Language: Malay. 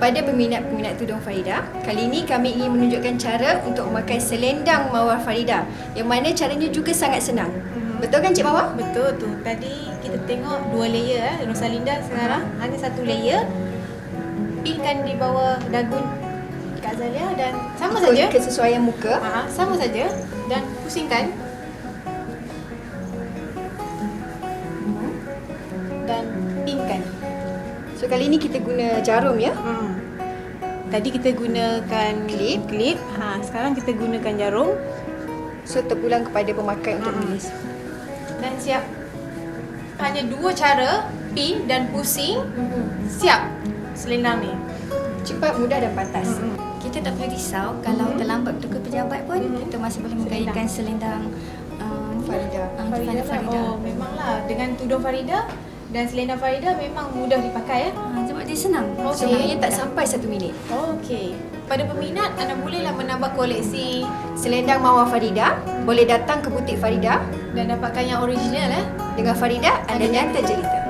Kepada peminat-peminat tudung Farida, kali ini kami ingin menunjukkan cara untuk memakai selendang Mawar Farida, yang mana caranya juga sangat senang. Betul kan Cik Mawar? Betul tu. Tadi kita tengok 2 layer Rosalinda, sekarang hanya 1 layer. Pinkan di bawah dagu Kak Zalia dan sama saja. Kesesuaian muka. Sama saja dan pusingkan. Dan pinkan. So kali ini kita guna jarum ya. Tadi kita gunakan klip. Sekarang kita gunakan jarum. So terpulang kepada pemakai untuk menulis. Dan siap. Hanya 2 cara, pin dan pusing. Siap selendang ni. Cepat, mudah dan pantas. Kita tak perlu risau kalau terlambat bertukar pejabat pun kita masih boleh menggunakan selendang Farida. Farida. Oh, memanglah dengan tudung Farida dan selendang Farida memang mudah dipakai ya. Sebab dia senang. Sebenarnya tak sampai 1 minit. Okey. Pada peminat, anda bolehlah menambah koleksi Selendang Mawar Farida, boleh datang ke butik Farida. dan dapatkan yang original Dengan Farida, anda nyata jelita.